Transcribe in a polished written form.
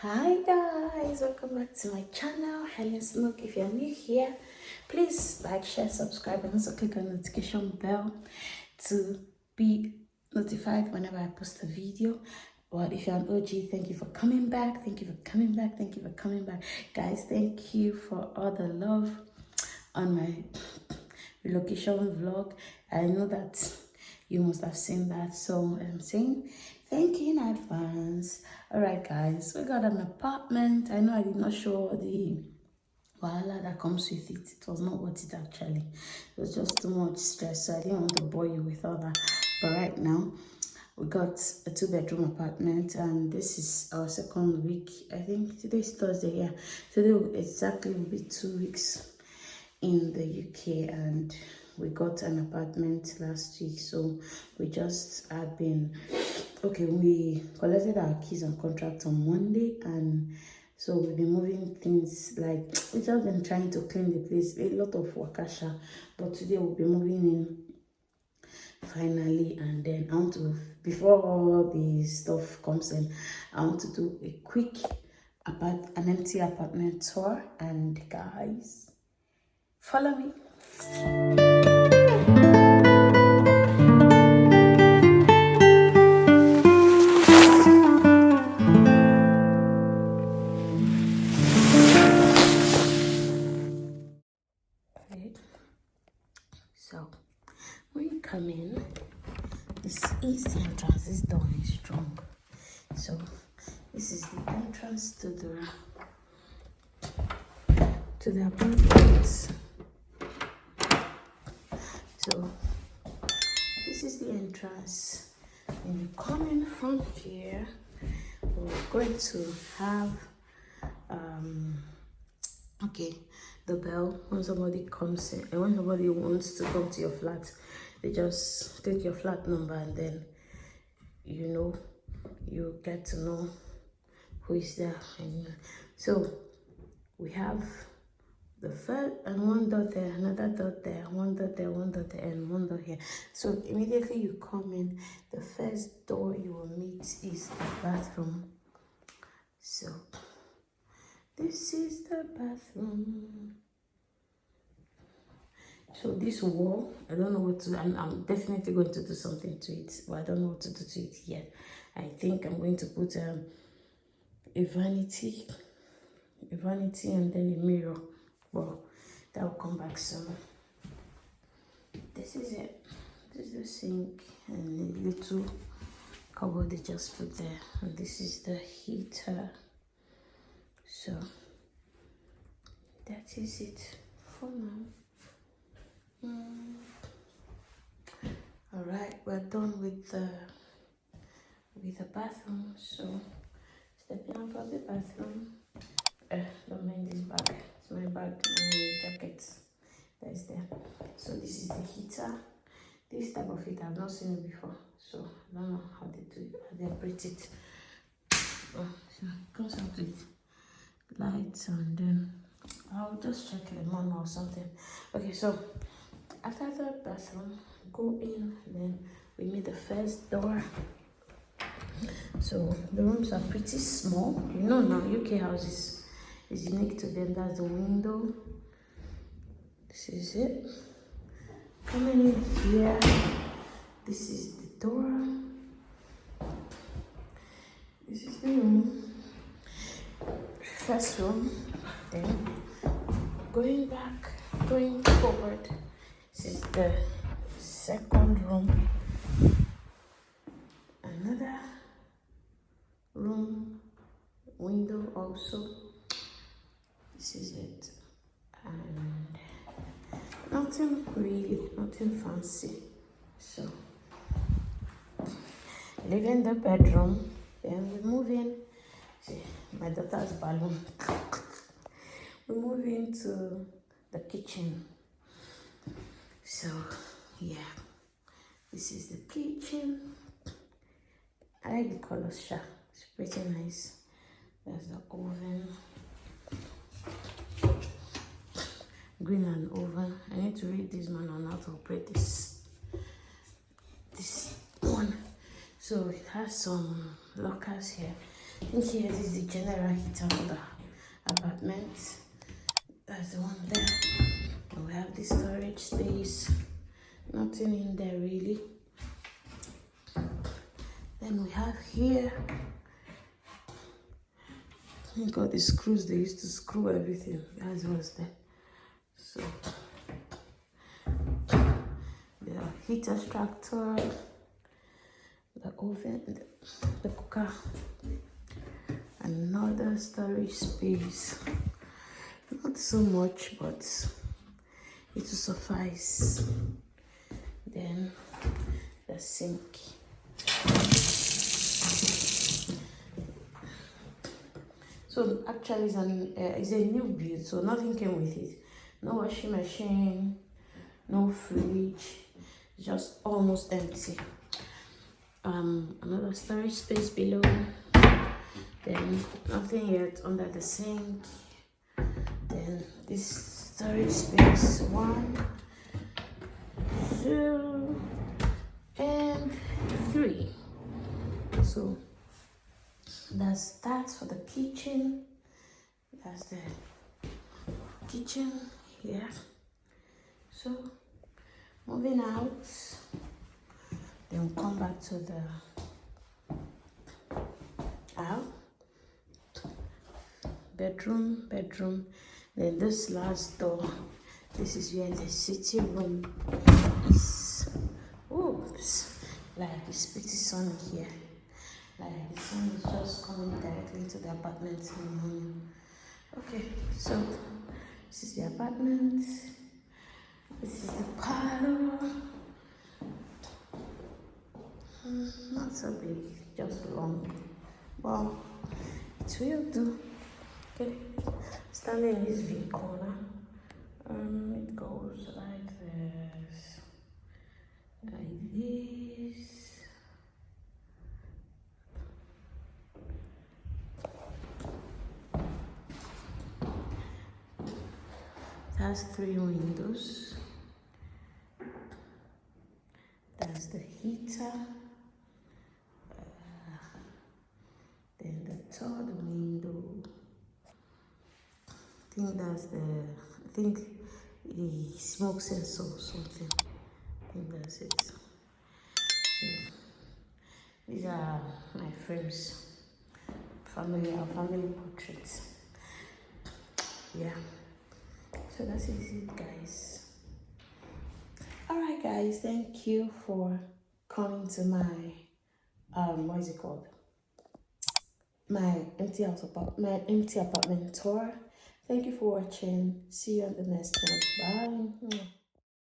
Hi guys, welcome back to my channel, Helen's. If you're new here, please like, share, subscribe, and also click on the notification bell to be notified whenever I post a video. But if you're an OG, thank you for coming back. Thank you for coming back. Thank you for coming back, guys. Thank you for all the love on my relocation vlog. I know that you must have seen that, so I'm saying thank you in advance. All right guys, we got an apartment. I know I did not show the wahala that comes with it. It was not worth it actually. It was just too much stress, so I didn't want to bore you with all that. But right now we got a 2-bedroom apartment, and this is our second week. I think today's Thursday. Yeah, today exactly will be 2 weeks in the UK, and we got an apartment last week, so we just have been we collected our keys and contract on Monday, and so we've been moving things. Like, we've just been trying to clean the place, a lot of wakasha, but today we'll be moving in finally. And then I want to, before all the stuff comes in, I want to do a quick an empty apartment tour, and guys, follow me. So when you come in, this is the entrance. This door is strong. So this is the entrance to the apartment. So this is the entrance. When you come in from here, we're going to have the bell. When somebody comes in, and when somebody wants to come to your flat, they just take your flat number, and then you get to know who is there. And so we have the first and one door there, another door there, one door there, one door there, and one door here. So immediately you come in, the first door you will meet is the bathroom. So this is the bathroom. So this wall, I don't know what to, I'm definitely going to do something to it, but I don't know what to do to it yet. I think I'm going to put a vanity and then a mirror. Well, that will come back soon. This is it. This is the sink and the little cupboard they just put there. And this is the heater. So that is it for now. All right, we're done with the bathroom. So stepping out of the bathroom. Don't mind this bag. It's my bag, my jacket that is there. So this is the heater. This type of heater, I've not seen it before, so I don't know how they do it, how they operate it. So it comes out with lights, and then I'll just check the manual or something. Okay, so after the bathroom, go in, then we meet the first door. So the rooms are pretty small. Now UK houses is unique to them. That's the window. This is it. Coming in here, this is the door. This is the room. First room. Then going forward, this is the second room. Another room, window also. This is it. And nothing fancy. So leaving the bedroom, then we move in. See, my daughter's balloon. We move into the kitchen. So yeah, this is the kitchen. I like the color, it's pretty nice. There's the oven, green and oven. I need to read this man on how to operate this one. So it has some lockers here. And here is the general heater for the apartment. That's the one there. And we have the storage space. Nothing in there really. Then we have here, you got the screws. They used to screw everything. That was there. So the heat extractor, the oven, the cooker, another storage space. Not so much, but it will suffice. Then the sink. So actually it's a new build, so nothing came with it. No washing machine, no fridge, just almost empty. Another storage space below. Then nothing yet under the sink. Then this storage space, 1, 2, and 3. So that's that for the kitchen. That's the kitchen here. So moving out, then we'll come back to the bedroom. Then this last door, this is where the sitting room is. Oops, like it's pretty sunny here. Like the sun is just coming directly into the apartment in the morning. Okay, so this is the apartment. This is the parlor. Not so big, just long. Well, it will do. Okay, standing in this V corner. It goes like this. Like this. It has 3 windows. That's the heater. Then the third window. I think the smoke sensor or something. I think that's it. So these are my frames. Our family portraits. Yeah. So that's it, guys. Alright guys, thank you for coming to my what is it called? My empty apartment tour. Thank you for watching. See you on the next one. Bye.